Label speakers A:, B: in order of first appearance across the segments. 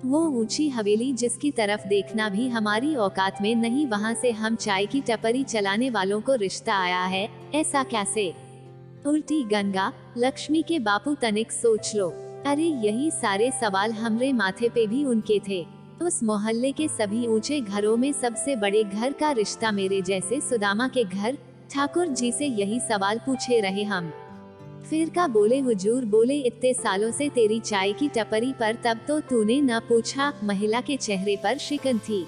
A: वो ऊंची हवेली जिसकी तरफ देखना भी हमारी औकात में नहीं, वहाँ से हम चाय की टपरी चलाने वालों को रिश्ता आया है, ऐसा कैसे? उल्टी गंगा, लक्ष्मी के बापू तनिक सोच लो। अरे यही सारे सवाल हमरे माथे पे भी उनके थे। उस मोहल्ले के सभी ऊंचे घरों में सबसे बड़े घर का रिश्ता मेरे जैसे सुदामा के घर ठाकुर जी से यही सवाल पूछे रहे हम। फिर का बोले हुजूर, बोले इतने सालों से तेरी चाय की टपरी पर तब तो तूने न पूछा। महिला के चेहरे पर शिकन थी।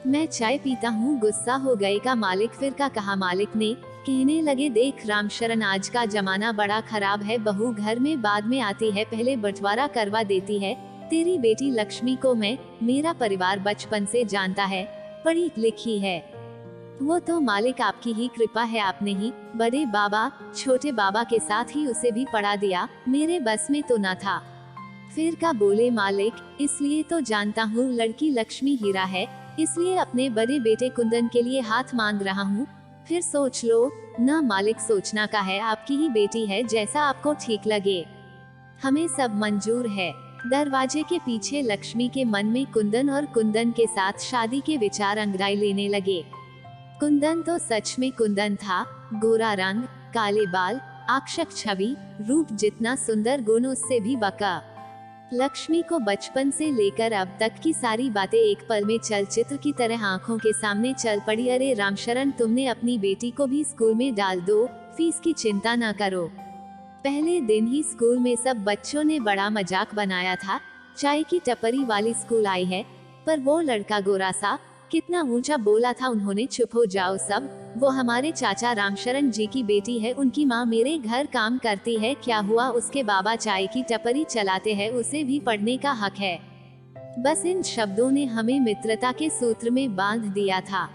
A: मैं चाय पीता हूँ, गुस्सा हो गए का मालिक। फिर का कहा मालिक ने, कहने लगे देख रामशरण, आज का जमाना बड़ा खराब है। बहू घर में बाद में आती है, पहले बंटवारा करवा देती है। तेरी बेटी लक्ष्मी को मेरा परिवार बचपन से जानता है, पढ़ी लिखी है। वो तो मालिक आपकी ही कृपा है, आपने ही बड़े बाबा छोटे बाबा के साथ ही उसे भी पढ़ा दिया, मेरे बस में तो न था। फिर का बोले मालिक, इसलिए तो जानता हूँ लड़की लक्ष्मी हीरा है, इसलिए अपने बड़े बेटे कुंदन के लिए हाथ मांग रहा हूँ। फिर सोच लो ना मालिक, सोचना का है, आपकी ही बेटी है, जैसा आपको ठीक लगे, हमें सब मंजूर है। दरवाजे के पीछे लक्ष्मी के मन में कुंदन और कुंदन के साथ शादी के विचार अंगड़ाई लेने लगे। कुंदन तो सच में कुंदन था, गोरा रंग, काले बाल, आकर्षक छवि, रूप जितना सुंदर, गुण उससे भी बका। लक्ष्मी को बचपन से लेकर अब तक की सारी बातें एक पल में चलचित्र की तरह आंखों के सामने चल पड़ी। अरे रामशरण, तुमने अपनी बेटी को भी स्कूल में डाल दो, फीस की चिंता न करो। पहले दिन ही स्कूल में सब बच्चों ने बड़ा मजाक बनाया था, चाय की टपरी वाली स्कूल आई है। पर वो लड़का गोरा सा कितना ऊंचा बोला था उन्होंने, चुप हो जाओ सब, वो हमारे चाचा रामशरण जी की बेटी है, उनकी माँ मेरे घर काम करती है। क्या हुआ, उसके बाबा चाय की टपरी चलाते हैं, उसे भी पढ़ने का हक है। बस इन शब्दों ने हमें मित्रता के सूत्र में बांध दिया था।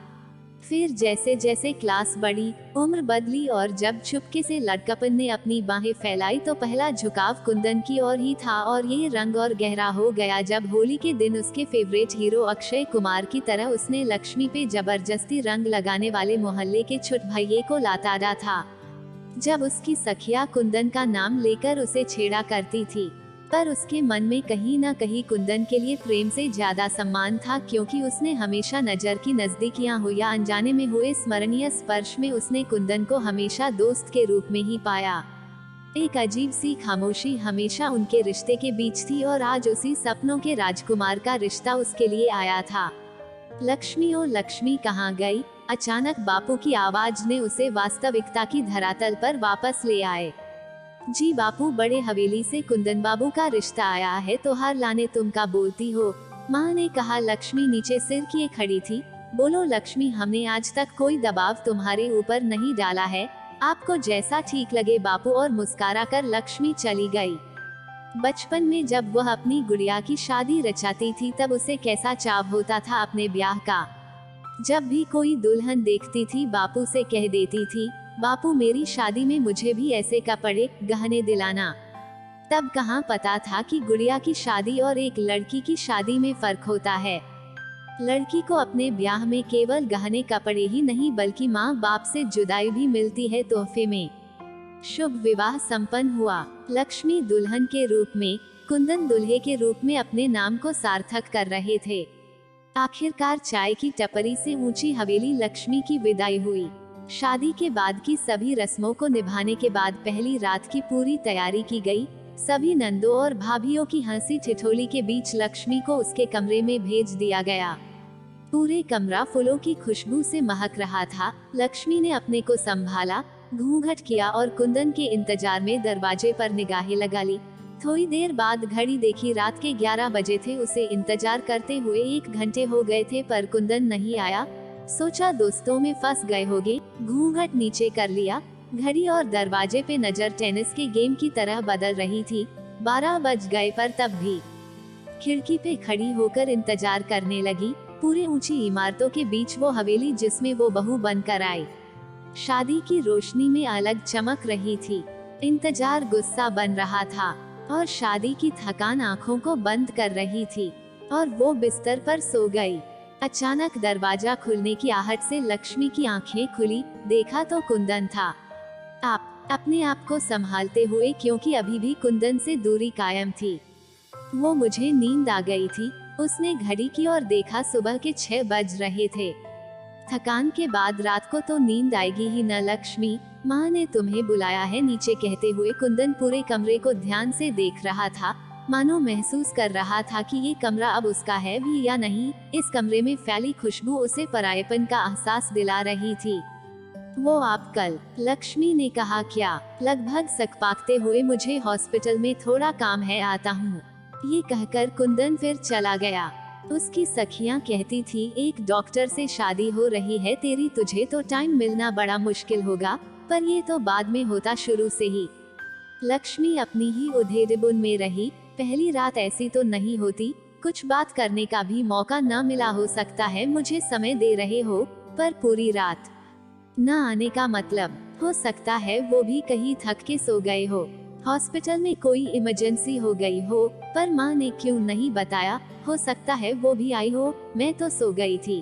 A: फिर जैसे जैसे क्लास बढ़ी, उम्र बदली और जब चुपके से लड़कपन ने अपनी बाहें फैलाई तो पहला झुकाव कुंदन की ओर ही था। और ये रंग और गहरा हो गया जब होली के दिन उसके फेवरेट हीरो अक्षय कुमार की तरह उसने लक्ष्मी पे जबरदस्ती रंग लगाने वाले मोहल्ले के छुट भैये को लाताड़ा था। जब उसकी सखिया कुंदन का नाम लेकर उसे छेड़ा करती थी, पर उसके मन में कहीं न कहीं कुंदन के लिए प्रेम से ज्यादा सम्मान था, क्योंकि उसने हमेशा नजर की नजदीकियां हो या अनजाने में हुए स्मरणीय स्पर्श में उसने कुंदन को हमेशा दोस्त के रूप में ही पाया। एक अजीब सी खामोशी हमेशा उनके रिश्ते के बीच थी और आज उसी सपनों के राजकुमार का रिश्ता उसके लिए आया था। लक्ष्मी ओ लक्ष्मी कहाँ गई? अचानक बापू की आवाज ने उसे वास्तविकता की धरातल पर वापस ले आए। जी बापू, बड़े हवेली से कुंदन बाबू का रिश्ता आया है, तो हार लाने तुम का बोलती हो? माँ ने कहा। लक्ष्मी नीचे सिर किए खड़ी थी। बोलो लक्ष्मी, हमने आज तक कोई दबाव तुम्हारे ऊपर नहीं डाला है, आपको जैसा ठीक लगे बापू। और मुस्कुरा कर लक्ष्मी चली गई। बचपन में जब वह अपनी गुड़िया की शादी रचाती थी तब उसे कैसा चाव होता था अपने ब्याह का। जब भी कोई दुल्हन देखती थी बापू से कह देती थी, बापू मेरी शादी में मुझे भी ऐसे कपड़े गहने दिलाना। तब कहाँ पता था कि गुड़िया की शादी और एक लड़की की शादी में फर्क होता है। लड़की को अपने ब्याह में केवल गहने कपड़े ही नहीं बल्कि माँ बाप से जुदाई भी मिलती है तोहफे में। शुभ विवाह संपन्न हुआ। लक्ष्मी दुल्हन के रूप में, कुंदन दुल्हे के रूप में अपने नाम को सार्थक कर रहे थे। आखिरकार चाय की टपरी से ऊंची हवेली लक्ष्मी की विदाई हुई। शादी के बाद की सभी रस्मों को निभाने के बाद पहली रात की पूरी तैयारी की गई। सभी नंदों और भाभियों की हंसी ठिठोली के बीच लक्ष्मी को उसके कमरे में भेज दिया गया। पूरे कमरा फूलों की खुशबू से महक रहा था। लक्ष्मी ने अपने को संभाला, घूंघट किया और कुंदन के इंतजार में दरवाजे पर निगाहें लगा ली। थोड़ी देर बाद घड़ी देखी, रात के 11 बजे थे। उसे इंतजार करते हुए 1 घंटे हो गए थे पर कुंदन नहीं आया। सोचा दोस्तों में फंस गए होंगे, घूंघट नीचे कर लिया। घड़ी और दरवाजे पे नजर टेनिस के गेम की तरह बदल रही थी। 12 बज गए पर तब भी खिड़की पे खड़ी होकर इंतजार करने लगी। पूरे ऊंची इमारतों के बीच वो हवेली जिसमें वो बहू बनकर आई, शादी की रोशनी में अलग चमक रही थी। इंतजार गुस्सा बन रहा था और शादी की थकान आंखों को बंद कर रही थी और वो बिस्तर पर सो गई। अचानक दरवाजा खुलने की आहट से लक्ष्मी की आंखें खुली। देखा तो कुंदन था। आप अपने आप को संभालते हुए, क्योंकि अभी भी कुंदन से दूरी कायम थी। वो मुझे नींद आ गई थी। उसने घड़ी की और देखा सुबह के 6 बज रहे थे। थकान के बाद रात को तो नींद आएगी ही न लक्ष्मी, माँ ने तुम्हें बुलाया है नीचे, कहते हुए कुंदन पूरे कमरे को ध्यान से देख रहा था, मानो महसूस कर रहा था कि ये कमरा अब उसका है भी या नहीं। इस कमरे में फैली खुशबू उसे परायेपन का एहसास दिला रही थी। वो आप कल, लक्ष्मी ने कहा। क्या? लगभग सकपाकते हुए, मुझे हॉस्पिटल में थोड़ा काम है, आता हूँ। ये कहकर कुंदन फिर चला गया। उसकी सखियां कहती थी, एक डॉक्टर से शादी हो रही है तेरी, तुझे तो टाइम मिलना बड़ा मुश्किल होगा, पर ये तो बाद में होता शुरू से ही। लक्ष्मी अपनी ही उधेड़बुन में रही। पहली रात ऐसी तो नहीं होती, कुछ बात करने का भी मौका न मिला, हो सकता है मुझे समय दे रहे हो, पर पूरी रात न आने का मतलब, हो सकता है वो भी कहीं थक के सो गए हो, हॉस्पिटल में कोई इमरजेंसी हो गई हो, पर माँ ने क्यों नहीं बताया, हो सकता है वो भी आई हो, मैं तो सो गई थी।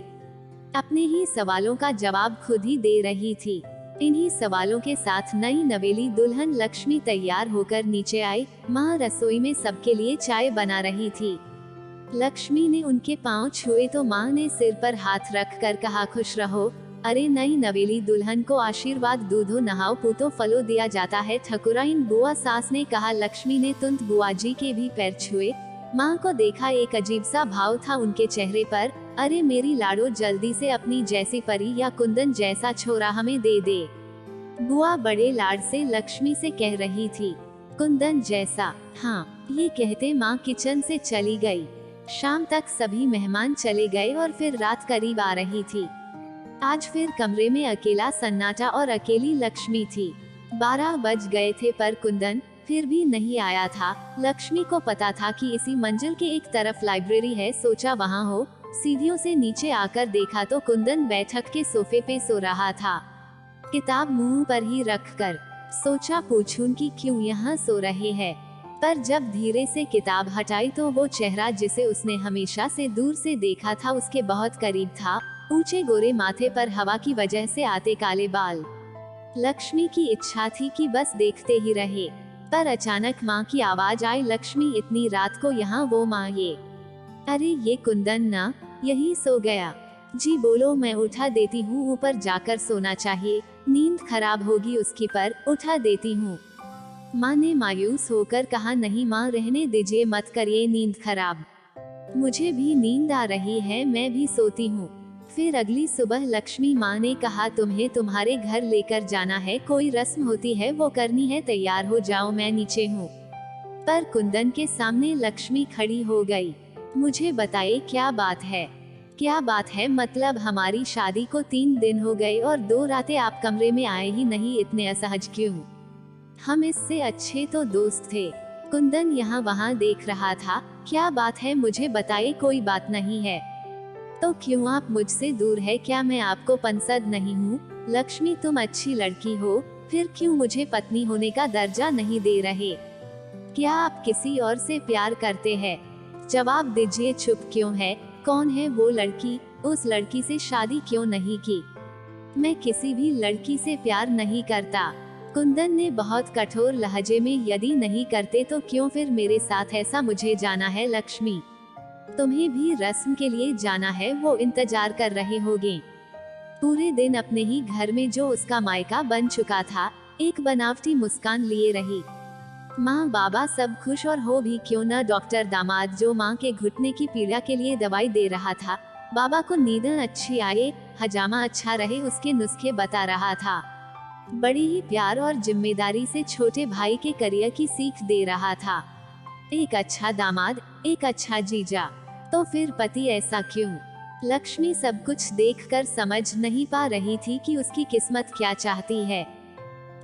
A: अपने ही सवालों का जवाब खुद ही दे रही थी। इन्हीं सवालों के साथ नई नवेली दुल्हन लक्ष्मी तैयार होकर नीचे आई। माँ रसोई में सबके लिए चाय बना रही थी। लक्ष्मी ने उनके पांव छुए तो माँ ने सिर पर हाथ रख कर कहा, खुश रहो। अरे नई नवेली दुल्हन को आशीर्वाद दूधो नहाओ पूतो फलो दिया जाता है, ठकुराइन बुआ सास ने कहा। लक्ष्मी ने तुरंत बुआ जी के भी पैर छुए। माँ को देखा, एक अजीब सा भाव था उनके चेहरे पर। अरे मेरी लाडो, जल्दी से अपनी जैसी परी या कुंदन जैसा छोरा हमें दे दे। बुआ बड़े लाड से लक्ष्मी से कह रही थी। कुंदन जैसा? हाँ, ये कहते माँ किचन से चली गई। शाम तक सभी मेहमान चले गए और फिर रात करीब आ रही थी। आज फिर कमरे में अकेला सन्नाटा और अकेली लक्ष्मी थी। 12 बज गए थे पर कुंदन फिर भी नहीं आया था। लक्ष्मी को पता था कि इसी मंजिल के एक तरफ लाइब्रेरी है, सोचा वहाँ हो। सीढ़ियों से नीचे आकर देखा तो कुंदन बैठक के सोफे पे सो रहा था, किताब मुंह पर ही रखकर। सोचा पूछूं कि क्यों यहाँ सो रहे हैं, पर जब धीरे से किताब हटाई तो वो चेहरा जिसे उसने हमेशा से दूर से देखा था उसके बहुत करीब था। ऊंचे गोरे माथे पर हवा की वजह से आते काले बाल। लक्ष्मी की इच्छा थी कि बस देखते ही रहे, पर अचानक माँ की आवाज आई, लक्ष्मी इतनी रात को यहाँ? वो माँ ये। अरे ये कुंदन ना, यही सो गया। जी बोलो, मैं उठा देती हूँ, ऊपर जाकर सोना चाहिए, नींद खराब होगी उसकी, पर उठा देती हूँ। माँ ने मायूस होकर कहा, नहीं माँ, रहने दीजिए, मत करिए नींद खराब, मुझे भी नींद आ रही है, मैं भी सोती हूँ। फिर अगली सुबह लक्ष्मी माँ ने कहा, तुम्हें तुम्हारे घर लेकर जाना है, कोई रस्म होती है वो करनी है, तैयार हो जाओ, मैं नीचे हूँ। पर कुंदन के सामने लक्ष्मी खड़ी हो गई। मुझे बताइए क्या बात है? क्या बात है मतलब? हमारी शादी को 3 दिन हो गए और 2 रातें आप कमरे में आए ही नहीं, इतने असहज क्यों? हम इससे अच्छे तो दोस्त थे। कुंदन यहाँ वहाँ देख रहा था। क्या बात है मुझे बताइए। कोई बात नहीं है। तो क्यों आप मुझसे दूर है? क्या मैं आपको पसंद नहीं हूँ? लक्ष्मी तुम अच्छी लड़की हो, फिर क्यों मुझे पत्नी होने का दर्जा नहीं दे रहे? क्या आप किसी और से प्यार करते हैं? जवाब दीजिए, चुप क्यों है? कौन है वो लड़की? उस लड़की से शादी क्यों नहीं की? मैं किसी भी लड़की से प्यार नहीं करता। कुंदन ने बहुत कठोर लहजे में, यदि नहीं करते तो क्यों फिर मेरे साथ ऐसा? मुझे जाना है लक्ष्मी, तुम्हें भी रस्म के लिए जाना है, वो इंतजार कर रहे होंगे। पूरे दिन अपने ही घर में जो उसका मायका बन चुका था, एक बनावटी मुस्कान लिए रही। माँ बाबा सब खुश और हो भी क्यों न, डॉक्टर दामाद जो माँ के घुटने की पीड़ा के लिए दवाई दे रहा था, बाबा को नींद अच्छी आए, हजामा अच्छा रहे, उसके नुस्खे बता रहा था। बड़ी ही प्यार और जिम्मेदारी से छोटे भाई के करियर की सीख दे रहा था। एक अच्छा दामाद, एक अच्छा जीजा, तो फिर पति ऐसा क्यों? लक्ष्मी सब कुछ देखकर समझ नहीं पा रही थी कि उसकी किस्मत क्या चाहती है।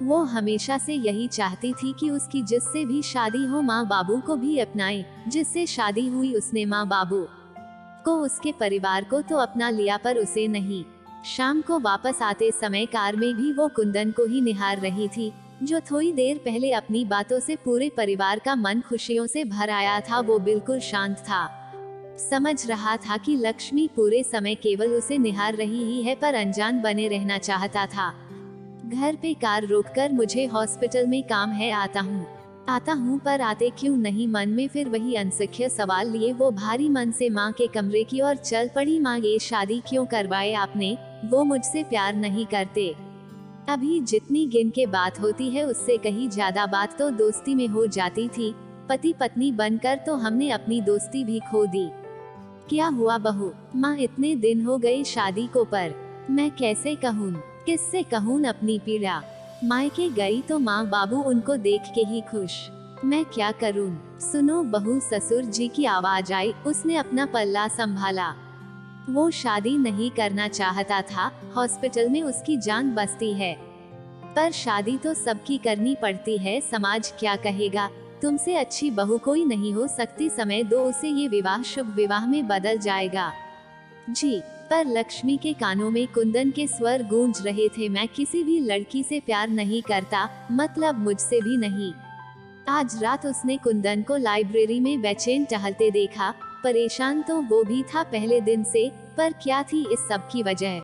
A: वो हमेशा से यही चाहती थी कि उसकी जिससे भी शादी हो माँ बाबू को भी अपनाए। जिससे शादी हुई उसने माँ बाबू को, उसके परिवार को तो अपना लिया, पर उसे नहीं। शाम को वापस आते समय कार में भी वो कुंदन को ही निहार रही थी, जो थोड़ी देर पहले अपनी बातों से पूरे परिवार का मन खुशियों से भर आया था। वो बिल्कुल शांत था, समझ रहा था कि लक्ष्मी पूरे समय केवल उसे निहार रही ही है, पर अनजान बने रहना चाहता था। घर पे कार रोककर, मुझे हॉस्पिटल में काम है, आता हूँ। आता हूँ पर आते क्यों नहीं, मन में फिर वही अनसुख्य सवाल लिए वो भारी मन से माँ के कमरे की ओर चल पड़ी। माँ, ये शादी क्यों करवाए आपने? वो मुझसे प्यार नहीं करते। अभी जितनी गिन के बात होती है उससे कहीं ज्यादा बात तो दोस्ती में हो जाती थी। पति पत्नी बनकर तो हमने अपनी दोस्ती भी खो दी। क्या हुआ बहू? माँ, इतने दिन हो गए शादी को पर मैं कैसे कहूँ, किससे कहूँ अपनी पीड़ा। मायके गई तो माँ बाबू उनको देख के ही खुश, मैं क्या करूँ। सुनो बहू, ससुर जी की आवाज आई। उसने अपना पल्ला संभाला। वो शादी नहीं करना चाहता था, हॉस्पिटल में उसकी जान बसती है, पर शादी तो सबकी करनी पड़ती है। समाज क्या कहेगा? तुमसे अच्छी बहू कोई नहीं हो सकती, समय दो उसे, ये विवाह शुभ विवाह में बदल जाएगा। जी। पर लक्ष्मी के कानों में कुंदन के स्वर गूंज रहे थे। मैं किसी भी लड़की से प्यार नहीं करता, मतलब मुझसे भी नहीं। आज रात उसने कुंदन को लाइब्रेरी में बेचैन टहलते देखा। परेशान तो वो भी था पहले दिन से, पर क्या थी इस सब की वजह?